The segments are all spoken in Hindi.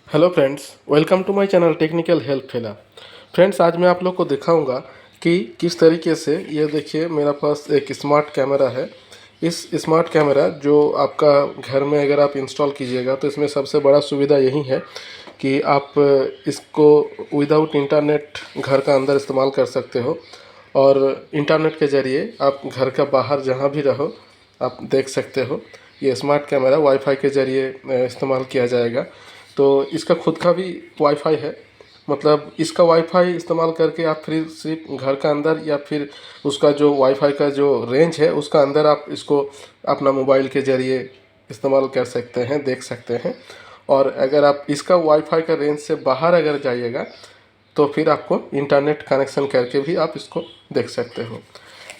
Hello friends, welcome to my channel technical help fella. Friends, आज मैं आप लोग को दिखाऊंगा कि किस तरीके से ये देखिए मेरा पास एक स्मार्ट कैमरा है। इस स्मार्ट कैमरा जो आपका घर में अगर आप इंस्टॉल कीजिएगा तो इसमें सबसे बड़ा सुविधा यही है कि आप इसको विदाउट इंटरनेट घर का अंदर इस्तेमाल कर सकते हो और इंटरनेट के ज़रिए आप घर का बाहर जहाँ भी रहो आप देख सकते हो। ये स्मार्ट कैमरा वाईफाई के ज़रिए इस्तेमाल किया जाएगा। तो इसका खुद का भी वाईफाई है, मतलब इसका वाईफाई इस्तेमाल करके आप फिर सिर्फ घर का अंदर या फिर उसका जो वाईफाई का जो रेंज है उसका अंदर आप इसको अपना मोबाइल के ज़रिए इस्तेमाल कर सकते हैं, देख सकते हैं। और अगर आप इसका वाईफाई का रेंज से बाहर अगर जाइएगा तो फिर आपको इंटरनेट कनेक्शन करके भी आप इसको देख सकते हो।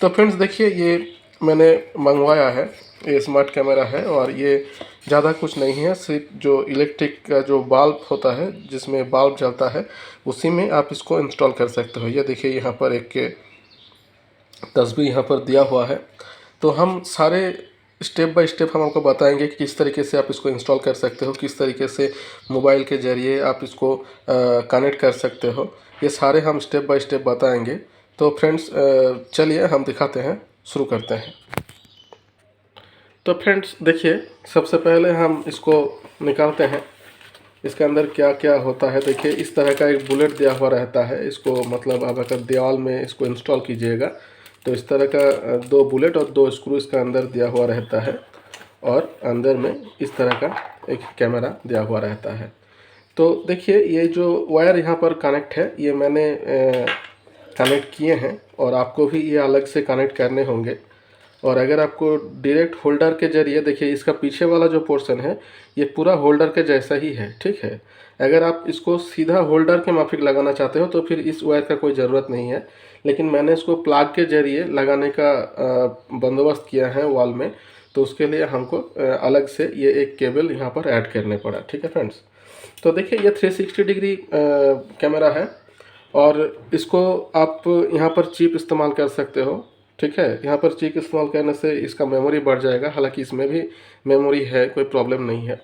तो फ्रेंड्स देखिए, ये मैंने मंगवाया है, ये स्मार्ट कैमरा है और ये ज़्यादा कुछ नहीं है, सिर्फ जो इलेक्ट्रिक का जो बल्ब होता है जिसमें बल्ब जलता है उसी में आप इसको इंस्टॉल कर सकते हो। ये देखिए यहाँ पर एक तस्वीर यहाँ पर दिया हुआ है। तो हम सारे स्टेप बाय स्टेप हम आपको बताएंगे कि किस तरीके से आप इसको इंस्टॉल कर सकते हो, किस तरीके से मोबाइल के ज़रिए आप इसको कनेक्ट कर सकते हो। ये सारे हम स्टेप बाय स्टेप बताएंगे। तो फ्रेंड्स चलिए हम दिखाते हैं, शुरू करते हैं। तो फ्रेंड्स देखिए, सबसे पहले हम इसको निकालते हैं, इसके अंदर क्या क्या होता है। देखिए इस तरह का एक बुलेट दिया हुआ रहता है, इसको मतलब आप अगर दीवार में इसको इंस्टॉल कीजिएगा तो इस तरह का दो बुलेट और दो स्क्रू इसका अंदर दिया हुआ रहता है और अंदर में इस तरह का एक कैमरा दिया हुआ रहता है। तो देखिए ये जो वायर यहाँ पर कनेक्ट है ये मैंने कनेक्ट किए हैं और आपको भी ये अलग से कनेक्ट करने होंगे। और अगर आपको डायरेक्ट होल्डर के ज़रिए, देखिए इसका पीछे वाला जो पोर्शन है ये पूरा होल्डर के जैसा ही है, ठीक है। अगर आप इसको सीधा होल्डर के माफिक लगाना चाहते हो तो फिर इस वायर का कोई ज़रूरत नहीं है, लेकिन मैंने इसको प्लग के ज़रिए लगाने का बंदोबस्त किया है वॉल में, तो उसके लिए हमको अलग से ये एक केबल यहाँ पर ऐड करने पड़ा, ठीक है फ्रेंड्स। तो देखिए ये 360 डिग्री कैमरा है और इसको आप यहाँ पर चिप इस्तेमाल कर सकते हो, ठीक है। यहाँ पर चिप इस्तेमाल करने से इसका मेमोरी बढ़ जाएगा, हालांकि इसमें भी मेमोरी है, कोई प्रॉब्लम नहीं है।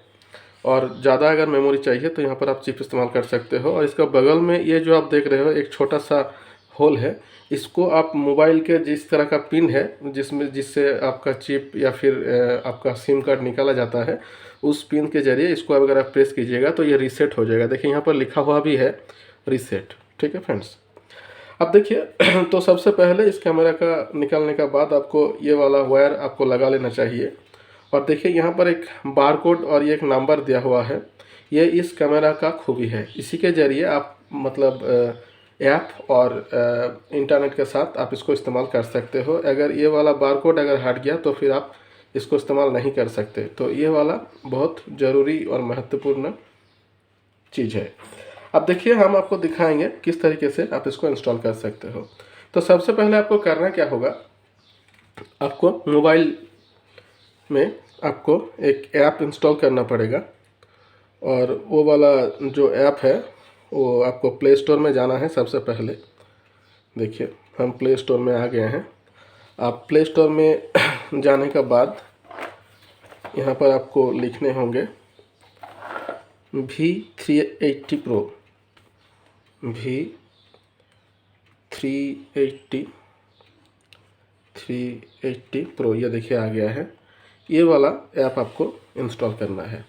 और ज़्यादा अगर मेमोरी चाहिए तो यहाँ पर आप चिप इस्तेमाल कर सकते हो। और इसका बगल में ये जो आप देख रहे हो एक छोटा सा होल है, इसको आप मोबाइल के जिस तरह का पिन है जिससे आपका चिप या फिर आपका सिम कार्ड निकाला जाता है, उस पिन के ज़रिए इसको अगर आप प्रेस कीजिएगा तो ये रीसेट हो जाएगा। देखिए यहाँ पर लिखा हुआ भी है रीसेट, ठीक है फ्रेंड्स। अब देखिए तो सबसे पहले इस कैमरा का निकालने का बाद आपको ये वाला वायर आपको लगा लेना चाहिए। और देखिए यहाँ पर एक बारकोड और ये एक नंबर दिया हुआ है, ये इस कैमरा का खूबी है। इसी के ज़रिए आप मतलब ऐप और इंटरनेट के साथ आप इसको इस्तेमाल कर सकते हो। अगर ये वाला बारकोड अगर हट गया तो फिर आप इसको इस्तेमाल नहीं कर सकते। तो ये वाला बहुत ज़रूरी और महत्वपूर्ण चीज़ है। अब देखिए हम आपको दिखाएंगे किस तरीके से आप इसको इंस्टॉल कर सकते हो। तो सबसे पहले आपको करना क्या होगा, आपको मोबाइल में आपको एक ऐप इंस्टॉल करना पड़ेगा और वो वाला जो ऐप है वो आपको प्ले स्टोर में जाना है। सबसे पहले देखिए हम प्ले स्टोर में आ गए हैं। आप प्ले स्टोर में जाने के बाद यहाँ पर आपको लिखने होंगे V380 Pro, V380 Pro, ये देखिए आ गया है। ये वाला ऐप आपको इंस्टॉल करना है।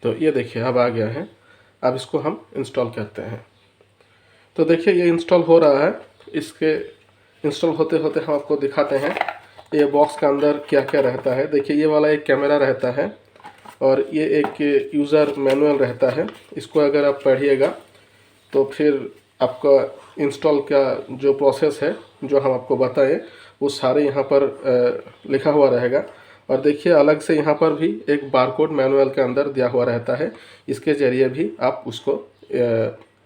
तो ये देखिए अब आ गया है, अब इसको हम इंस्टॉल करते हैं। तो देखिए ये इंस्टॉल हो रहा है। इसके इंस्टॉल होते होते हम आपको दिखाते हैं ये बॉक्स के अंदर क्या क्या रहता है। देखिए ये वाला एक कैमरा रहता है और ये एक यूज़र मैनुअल रहता है। इसको अगर आप पढ़िएगा तो फिर आपका इंस्टॉल का जो प्रोसेस है जो हम आपको बताएं वो सारे यहाँ पर लिखा हुआ रहेगा। और देखिए अलग से यहाँ पर भी एक बारकोड मैनुअल के अंदर दिया हुआ रहता है, इसके ज़रिए भी आप उसको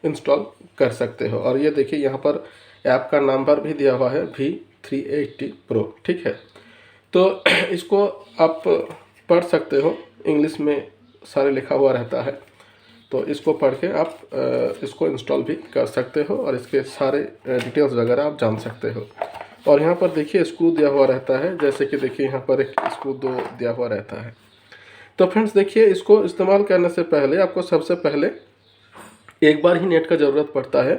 इंस्टॉल कर सकते हो। और ये देखिए यहाँ पर ऐप का नंबर भी दिया हुआ है V380 Pro, ठीक है। तो इसको आप पढ़ सकते हो, इंग्लिश में सारे लिखा हुआ रहता है, तो इसको पढ़ के आप इसको इंस्टॉल भी कर सकते हो और इसके सारे डिटेल्स वगैरह आप जान सकते हो। और यहाँ पर देखिए स्क्रू दिया हुआ रहता है, जैसे कि देखिए यहाँ पर एक स्क्रू दो दिया हुआ रहता है। तो फ्रेंड्स देखिए इसको इस्तेमाल करने से पहले आपको सबसे पहले एक बार ही नेट का ज़रूरत पड़ता है,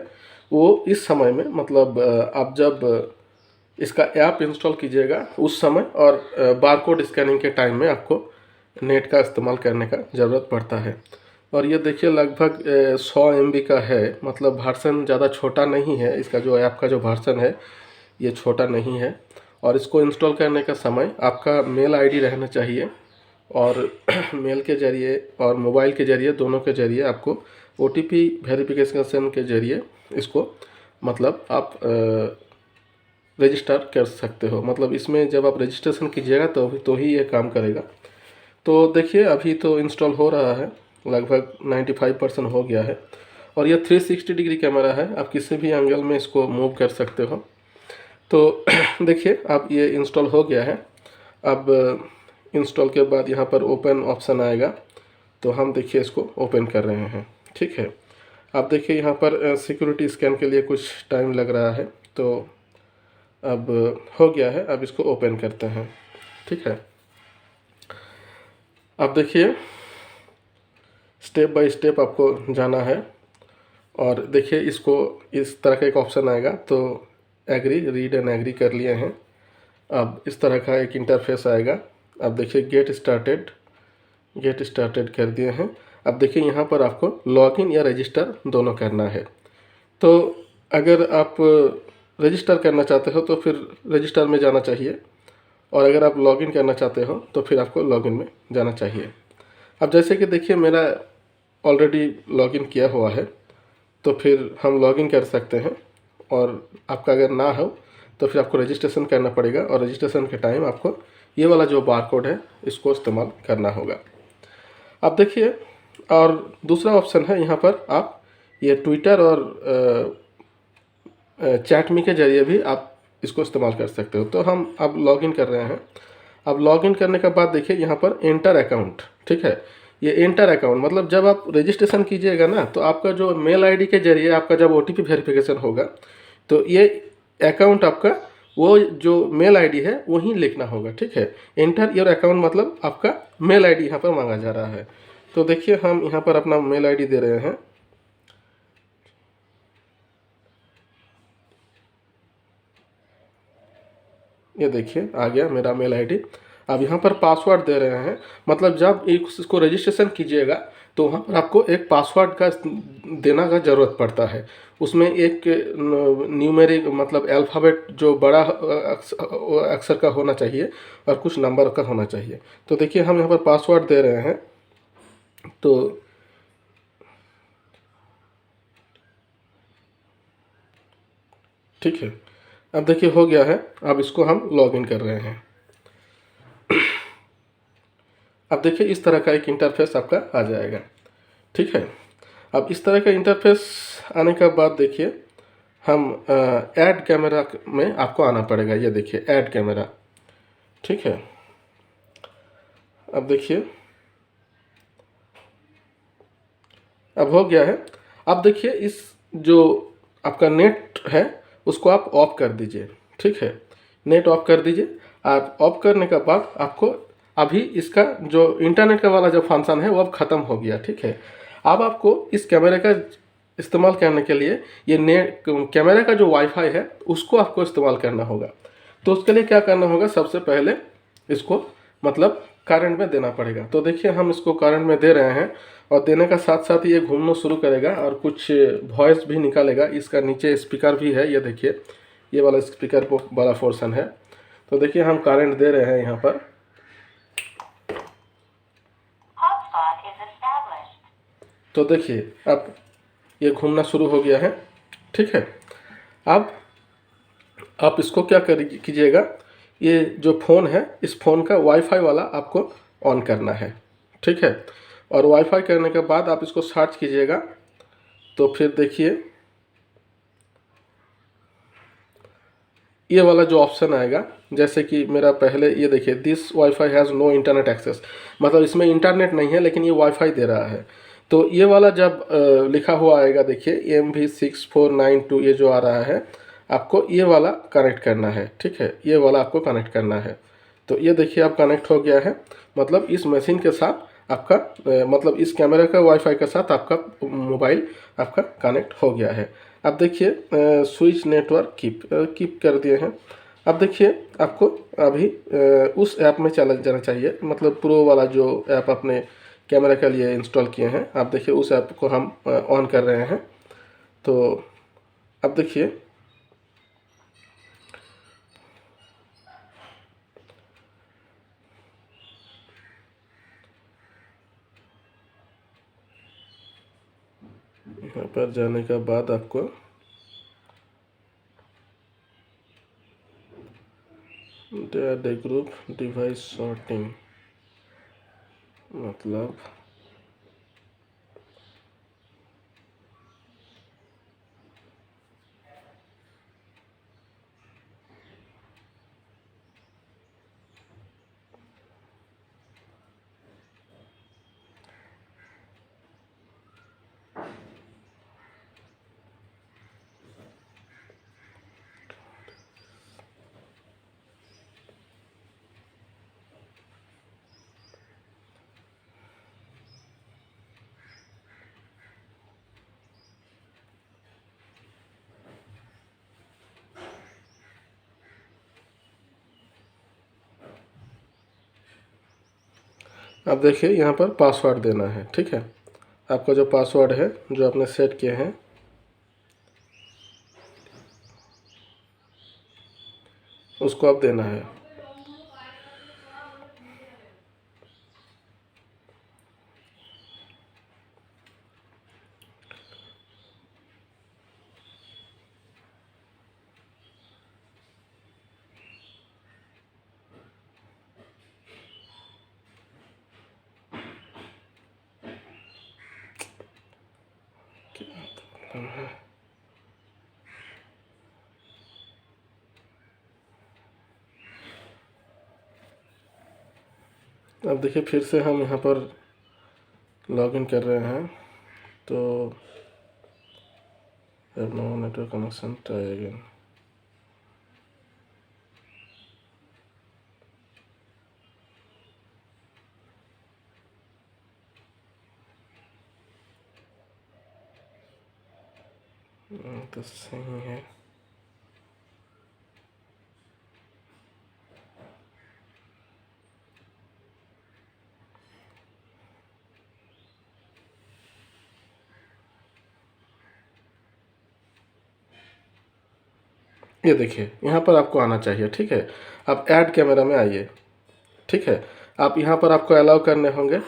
वो इस समय में, मतलब आप जब इसका ऐप इंस्टॉल कीजिएगा उस समय और बारकोड स्कैनिंग के टाइम में आपको नेट का इस्तेमाल करने का ज़रूरत पड़ता है। और ये देखिए लगभग 100 MB का है, मतलब वर्सन ज़्यादा छोटा नहीं है। इसका जो ऐप का जो वर्सन है ये छोटा नहीं है। और इसको इंस्टॉल करने का समय आपका मेल आईडी रहना चाहिए, और मेल के ज़रिए और मोबाइल के ज़रिए, दोनों के ज़रिए आपको OTP वेरिफिकेशन के ज़रिए इसको मतलब आप रजिस्टर कर सकते हो। मतलब इसमें जब आप रजिस्ट्रेशन कीजिएगा तो ही ये काम करेगा। तो देखिए अभी तो इंस्टॉल हो रहा है, लगभग 95% हो गया है। और यह 360 डिग्री कैमरा है, आप किसी भी एंगल में इसको मूव कर सकते हो। तो देखिए अब ये इंस्टॉल हो गया है। अब इंस्टॉल के बाद यहाँ पर ओपन ऑप्शन आएगा, तो हम देखिए इसको ओपन कर रहे हैं। ठीक है, अब देखिए यहाँ पर सिक्योरिटी स्कैन के लिए कुछ टाइम लग रहा है, तो अब हो गया है। अब इसको ओपन करते हैं। ठीक है, अब देखिए स्टेप बाय स्टेप आपको जाना है। और देखिए इसको इस तरह का एक ऑप्शन आएगा, तो एग्री, रीड एंड एग्री कर लिए हैं। अब इस तरह का एक इंटरफेस आएगा। अब देखिए गेट स्टार्टेड कर दिए हैं। अब देखिए यहाँ पर आपको लॉगिन या रजिस्टर दोनों करना है। तो अगर आप रजिस्टर करना चाहते हो तो फिर रजिस्टर में जाना चाहिए, और अगर आप लॉगिन करना चाहते हो तो फिर आपको लॉगिन में जाना चाहिए। अब जैसे कि देखिए मेरा ऑलरेडी लॉगिन किया हुआ है, तो फिर हम लॉगिन कर सकते हैं। और आपका अगर ना हो तो फिर आपको रजिस्ट्रेशन करना पड़ेगा, और रजिस्ट्रेशन के टाइम आपको ये वाला जो बारकोड है इसको इस्तेमाल करना होगा। अब देखिए, और दूसरा ऑप्शन है यहाँ पर, आप ये ट्विटर और चैट मी के ज़रिए भी आप इसको इस्तेमाल कर सकते हो। तो हम अब लॉगिन कर रहे हैं। अब लॉगिन करने के बाद देखिए यहाँ पर एंटर अकाउंट। ठीक है, ये एंटर अकाउंट मतलब जब आप रजिस्ट्रेशन कीजिएगा ना, तो आपका जो मेल आईडी के ज़रिए आपका जब OTP वेरिफिकेशन होगा, तो ये अकाउंट आपका, वो जो मेल आईडी है वहीं लिखना होगा। ठीक है, एंटर योर अकाउंट मतलब आपका मेल आईडी यहाँ पर मांगा जा रहा है। तो देखिए हम यहाँ पर अपना मेल आईडी दे रहे हैं। ये देखिए आ गया मेरा मेल आईडी। अब यहाँ पर पासवर्ड दे रहे हैं, मतलब जब इसको रजिस्ट्रेशन कीजिएगा तो वहाँ पर आपको एक पासवर्ड का देना का ज़रूरत पड़ता है। उसमें एक न्यूमेरिक मतलब अल्फ़ाबेट जो बड़ा अक्षर का होना चाहिए, और कुछ नंबर का होना चाहिए। तो देखिए हम यहाँ पर पासवर्ड दे रहे हैं। तो ठीक है, अब देखिए हो गया है। अब इसको हम लॉगिन कर रहे हैं। अब देखिए इस तरह का एक इंटरफेस आपका आ जाएगा। ठीक है, अब इस तरह का इंटरफेस आने के बाद देखिए हम ऐड कैमरा में आपको आना पड़ेगा। ये देखिए ऐड कैमरा। ठीक है, अब देखिए अब हो गया है। अब देखिए इस जो आपका नेट है उसको आप ऑफ कर दीजिए। ठीक है, नेट ऑफ कर दीजिए। आप ऑफ करने के बाद आपको अभी इसका जो इंटरनेट का वाला जो फंक्शन है वो अब ख़त्म हो गया। ठीक है, अब आपको इस कैमरे का इस्तेमाल करने के लिए ये नेट कैमरे का जो वाईफाई है उसको आपको इस्तेमाल करना होगा। तो उसके लिए क्या करना होगा, सबसे पहले इसको मतलब करंट में देना पड़ेगा। तो देखिए हम इसको करंट में दे रहे हैं, और देने का साथ साथ ये घूमना शुरू करेगा और कुछ वॉइस भी निकालेगा। इसका नीचे स्पीकर भी है, ये देखिए ये वाला स्पीकर वाला पोर्शन है। तो देखिए हम करंट दे रहे हैं यहाँ पर। तो देखिए अब ये घूमना शुरू हो गया है। ठीक है, अब आप इसको क्या कीजिएगा, ये जो फ़ोन है इस फ़ोन का वाईफाई वाला आपको ऑन करना है। ठीक है, और वाईफाई करने के बाद आप इसको सर्च कीजिएगा। तो फिर देखिए ये वाला जो ऑप्शन आएगा, जैसे कि मेरा पहले ये देखिए this WiFi has no internet access, मतलब इसमें इंटरनेट नहीं है लेकिन ये वाईफाई दे रहा है। तो ये वाला जब लिखा हुआ आएगा देखिए MV6492 ये जो आ रहा है, आपको ये वाला कनेक्ट करना है। ठीक है, ये वाला आपको कनेक्ट करना है। तो ये देखिए अब कनेक्ट हो गया है, मतलब इस मशीन के साथ आपका मतलब इस कैमरे का वाईफाई के साथ आपका मोबाइल आपका कनेक्ट हो गया है। अब देखिए स्विच नेटवर्क कीप कर दिए हैं। अब देखिए आपको अभी उस ऐप में चला जाना चाहिए, मतलब प्रो वाला जो ऐप अपने कैमरा के लिए इंस्टॉल किए हैं। आप देखिए उस ऐप को हम ऑन कर रहे हैं। तो अब देखिए यहाँ पर जाने के बाद आपको डे ग्रुप डिवाइस सॉर्टिंग, मतलब अब देखिए यहाँ पर पासवर्ड देना है, ठीक है। आपका जो पासवर्ड है जो आपने सेट किए हैं उसको आप देना है। अब देखिए फिर से हम यहाँ पर लॉगिन कर रहे हैं। तो no network connection, try again. तो सही है। ये देखिए यहाँ पर आपको आना चाहिए, ठीक है। आप ऐड कैमरा में आइए, ठीक है। आप यहाँ पर आपको अलाउ करने होंगे।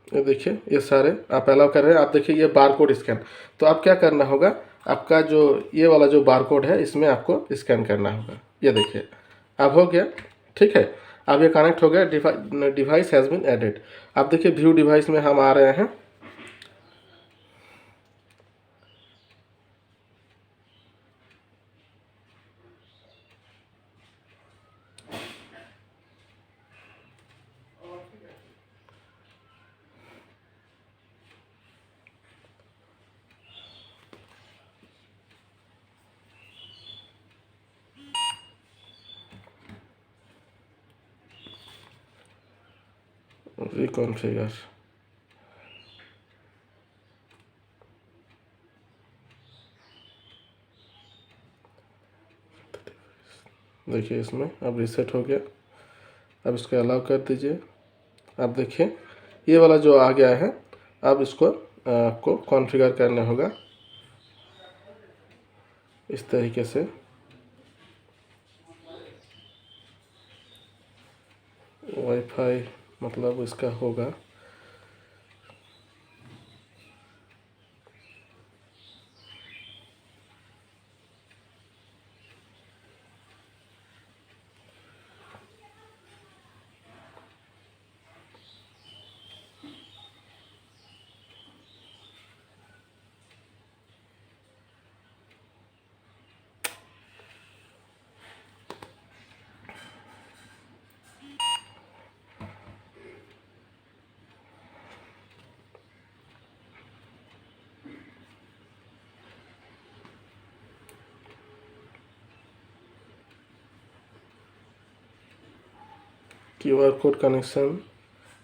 ये देखिए ये सारे आप अलाउ कर रहे हैं। आप देखिए ये बारकोड स्कैन, तो आप क्या करना होगा, आपका जो ये वाला जो बारकोड है इसमें आपको स्कैन करना होगा। ये देखिए अब हो गया, ठीक है। अब ये कनेक्ट हो गया, डिवाइस हैज़ बीन एडेड। आप देखिए व्यू डिवाइस में हम आ रहे हैं। रिकॉन्फिगर, देखिए इसमें अब रीसेट हो गया। अब इसको अलाउ कर दीजिए। अब देखिए ये वाला जो आ गया है, अब इसको आपको कॉन्फ़िगर करना होगा इस तरीके से। वाईफाई मतलब इसका होगा QR code connection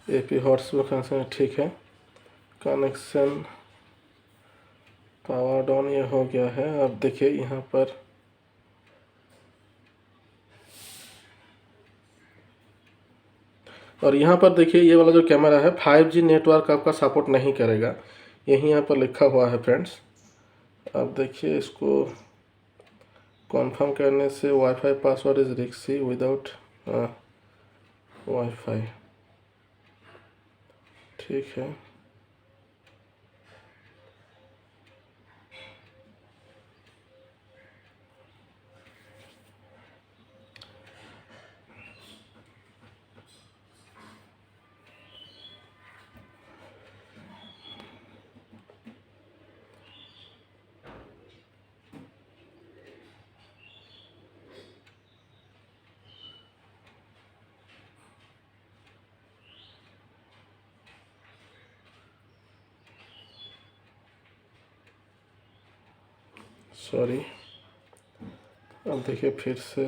AP hotspot connection ठीक है। कनेक्शन पावर डाउन ये हो गया है। अब देखिए यहाँ पर और यहाँ पर देखिए ये वाला जो कैमरा है 5G नेटवर्क आपका सपोर्ट नहीं करेगा, यही यहाँ पर लिखा हुआ है फ्रेंड्स। अब देखिए इसको कॉन्फर्म करने से वाईफाई पासवर्ड इज रिक्सी विदाउट वाईफाई, ठीक है। सॉरी, अब देखिए फिर से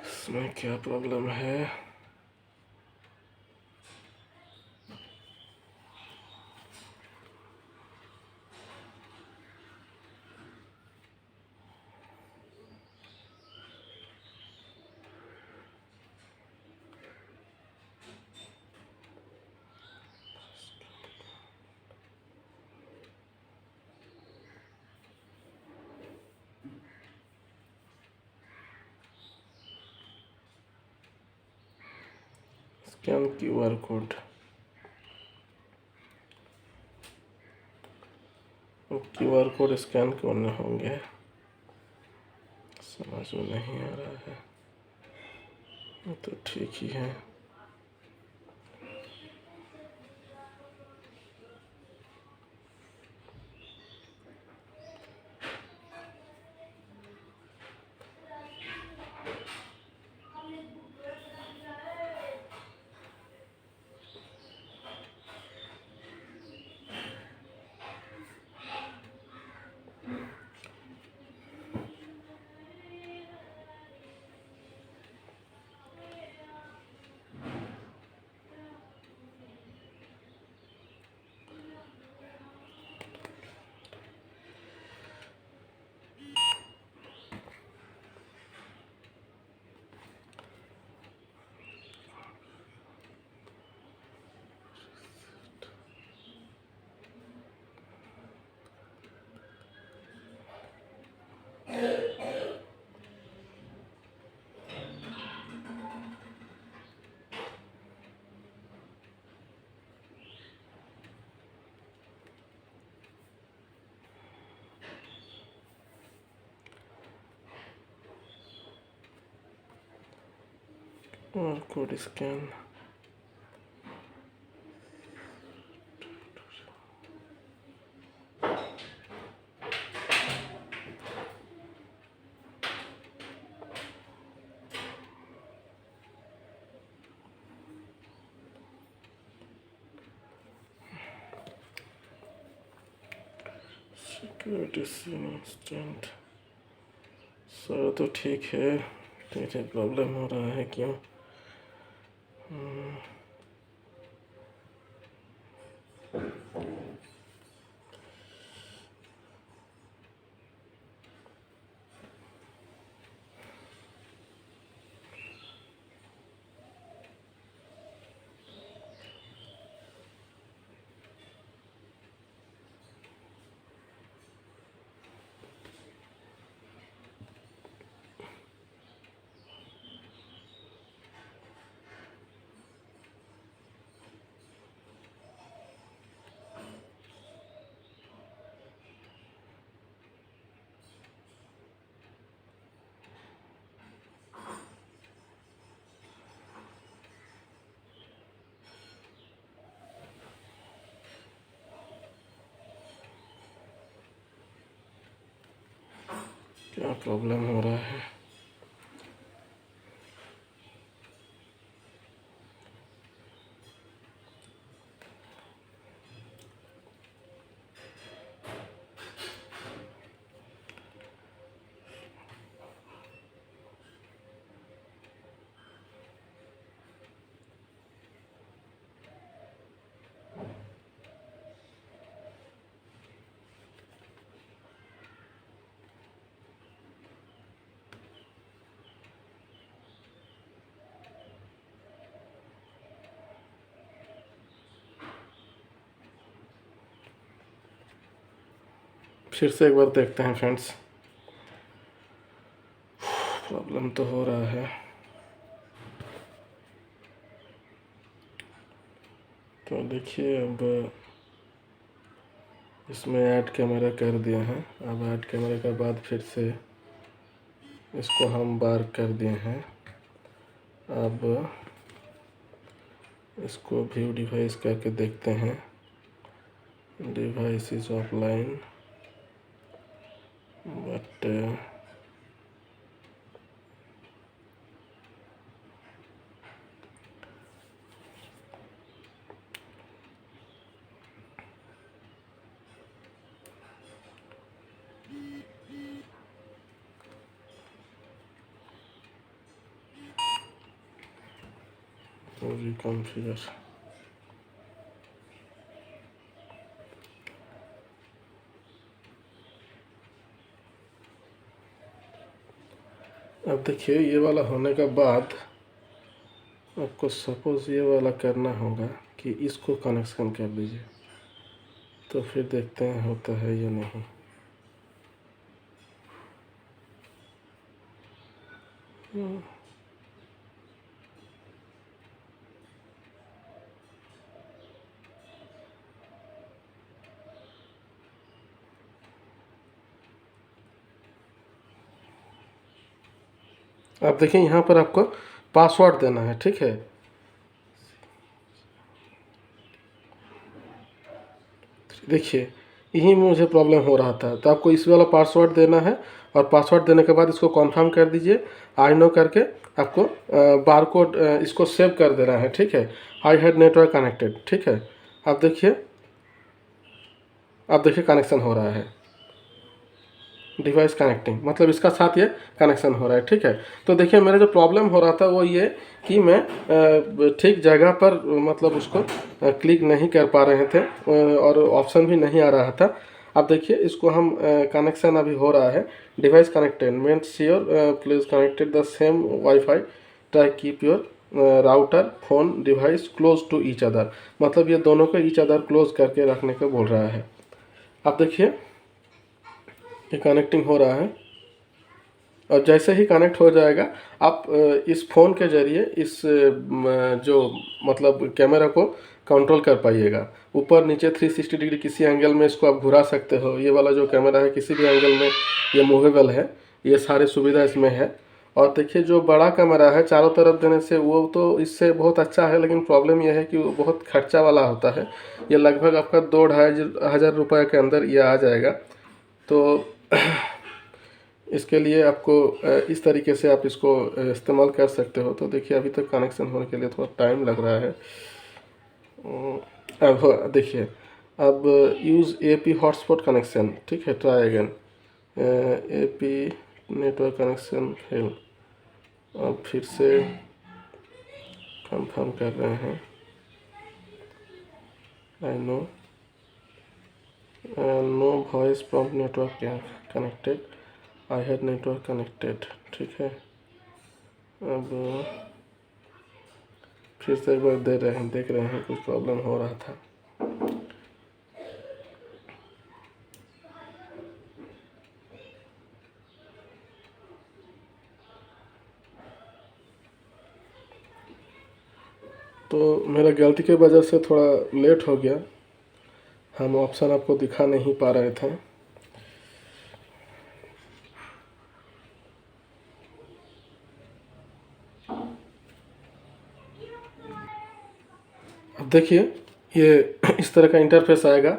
इसमें क्या प्रॉब्लम है। Scan QR code, QR code scan करने होंगे, समझ में नहीं आ रहा है। वो तो ठीक ही है। और code scan, security instant. Sir तो ठीक है, मुझे प्रॉब्लम हो रहा है क्यों? क्या प्रॉब्लम हो रहा है? फिर से एक बार देखते हैं फ्रेंड्स। प्रॉब्लम तो हो रहा है। तो देखिए अब इसमें ऐड कैमरा कर दिए हैं। अब ऐड कैमरा के बाद फिर से इसको हम बार कर दिए हैं। अब इसको व्यू डिवाइस करके देखते हैं। Device is offline but reconfigure. अब देखिए ये वाला होने के बाद आपको सपोज़ ये वाला करना होगा कि इसको कनेक्शन कर दीजिए, तो फिर देखते हैं होता है या नहीं। अब देखिए यहाँ पर आपको पासवर्ड देना है, ठीक है। देखिए यही मुझे प्रॉब्लम हो रहा था, तो आपको इस वाला पासवर्ड देना है और पासवर्ड देने के बाद इसको कंफर्म कर दीजिए। आई नो करके आपको बार कोड इसको सेव कर देना है, ठीक है। आई हैड नेटवर्क कनेक्टेड, ठीक है। अब देखिए कनेक्शन हो रहा है। डिवाइस कनेक्टिंग मतलब इसका साथ ये कनेक्शन हो रहा है, ठीक है। तो देखिए मेरा जो प्रॉब्लम हो रहा था वो ये कि मैं ठीक जगह पर मतलब उसको क्लिक नहीं कर पा रहे थे और ऑप्शन भी नहीं आ रहा था। अब देखिए इसको हम कनेक्शन अभी हो रहा है। Device connected means sure please connected the same WiFi, try keep your router phone device close to each other, मतलब ये दोनों को ईच अदर क्लोज करके रखने को बोल रहा है। अब देखिए ये कनेक्टिंग हो रहा है और जैसे ही कनेक्ट हो जाएगा आप इस फ़ोन के ज़रिए इस जो मतलब कैमरा को कंट्रोल कर पाइएगा। ऊपर नीचे 360 डिग्री किसी एंगल में इसको आप घुरा सकते हो। ये वाला जो कैमरा है किसी भी एंगल में ये मूवेबल है, ये सारी सुविधा इसमें है। और देखिए जो बड़ा कैमरा है चारों तरफ देने से वो तो इससे बहुत अच्छा है, लेकिन प्रॉब्लम यह है कि वो बहुत खर्चा वाला होता है। ये लगभग आपका 2-2,500 रुपये के अंदर ये आ जाएगा। तो इसके लिए आपको इस तरीके से आप इसको इस्तेमाल कर सकते हो। तो देखिए अभी तक कनेक्शन होने के लिए थोड़ा टाइम लग रहा है। अब देखिए अब यूज़ एपी हॉटस्पॉट कनेक्शन, ठीक है। Try again AP network connection fail. अब फिर से कंफर्म कर रहे हैं। I know no voice prompt network connected, I had network connected, ठीक है। अब फिर से एक बार देख रहे हैं कुछ प्रॉब्लम हो रहा था। तो मेरा गलती की वजह से थोड़ा लेट हो गया, हम ऑप्शन आपको दिखा नहीं पा रहे थे। अब देखिए ये इस तरह का इंटरफेस आएगा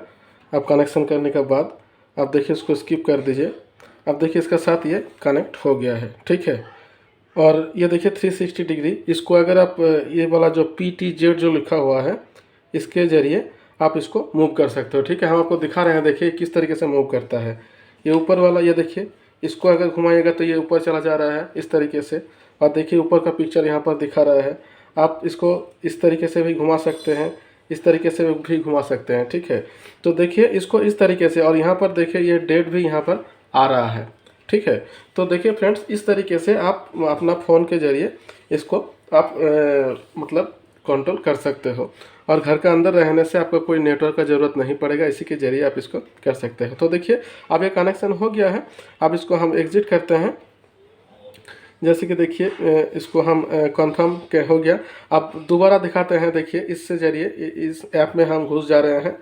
आप कनेक्शन करने के बाद। अब देखिए इसको स्किप कर दीजिए। अब देखिए इसका साथ ये कनेक्ट हो गया है, ठीक है। और ये देखिए 360 डिग्री, इसको अगर आप ये वाला जो PTZ जो लिखा हुआ है इसके ज़रिए आप इसको मूव कर सकते हो, ठीक है। हम आपको दिखा रहे हैं, देखिए किस तरीके से मूव करता है। ये ऊपर वाला ये देखिए, इसको अगर घुमाइएगा तो ये ऊपर चला जा रहा है इस तरीके से। और देखिए ऊपर का पिक्चर यहाँ पर दिखा रहा है। आप इसको इस तरीके से भी घुमा सकते हैं, इस तरीके से भी घुमा सकते हैं, ठीक है। तो देखिए इसको इस तरीके से, और यहाँ पर देखिए ये डेट भी यहाँ पर आ रहा है, ठीक है। तो देखिए फ्रेंड्स इस तरीके से आप अपना फ़ोन के ज़रिए इसको आप मतलब कंट्रोल कर सकते हो। और घर के अंदर रहने से आपको कोई नेटवर्क का ज़रूरत नहीं पड़ेगा, इसी के ज़रिए आप इसको कर सकते हैं। तो देखिए अब ये कनेक्शन हो गया है। अब इसको हम एग्जिट करते हैं। जैसे कि देखिए इसको हम कंफर्म के हो गया। अब दोबारा दिखाते हैं। देखिए इससे ज़रिए इस ऐप में हम घुस जा रहे हैं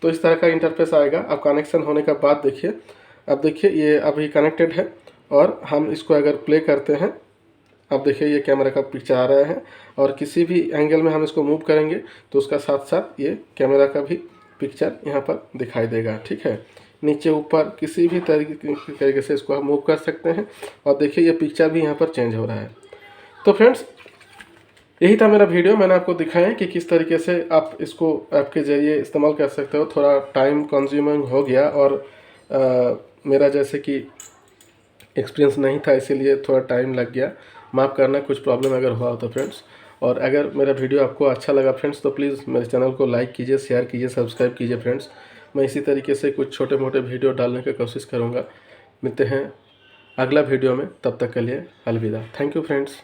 तो इस तरह का इंटरफेस आएगा। अब कनेक्शन होने के बाद देखिए, अब देखिए ये अभी कनेक्टेड है और हम इसको अगर प्ले करते हैं, अब देखिए ये कैमरा का पिक्चर आ रहा है और किसी भी एंगल में हम इसको मूव करेंगे तो उसका साथ साथ ये कैमरा का भी पिक्चर यहाँ पर दिखाई देगा। ठीक है, नीचे ऊपर किसी भी तरीके से इसको हम मूव कर सकते हैं और देखिए ये पिक्चर भी यहाँ पर चेंज हो रहा है। तो फ्रेंड्स यही था मेरा वीडियो। मैंने आपको दिखाया कि किस तरीके से आप इसको ऐप के ज़रिए इस्तेमाल कर सकते हो। थोड़ा टाइम कंज्यूमिंग हो गया और मेरा जैसे कि एक्सपीरियंस नहीं था, इसीलिए थोड़ा टाइम लग गया। माफ़ करना कुछ प्रॉब्लम अगर हुआ हो तो फ्रेंड्स। और अगर मेरा वीडियो आपको अच्छा लगा फ्रेंड्स तो प्लीज़ मेरे चैनल को लाइक कीजिए, शेयर कीजिए, सब्सक्राइब कीजिए फ्रेंड्स। मैं इसी तरीके से कुछ छोटे मोटे वीडियो डालने की कोशिश करूँगा। मिलते हैं अगला वीडियो में, तब तक के लिए अलविदा। Thank you friends.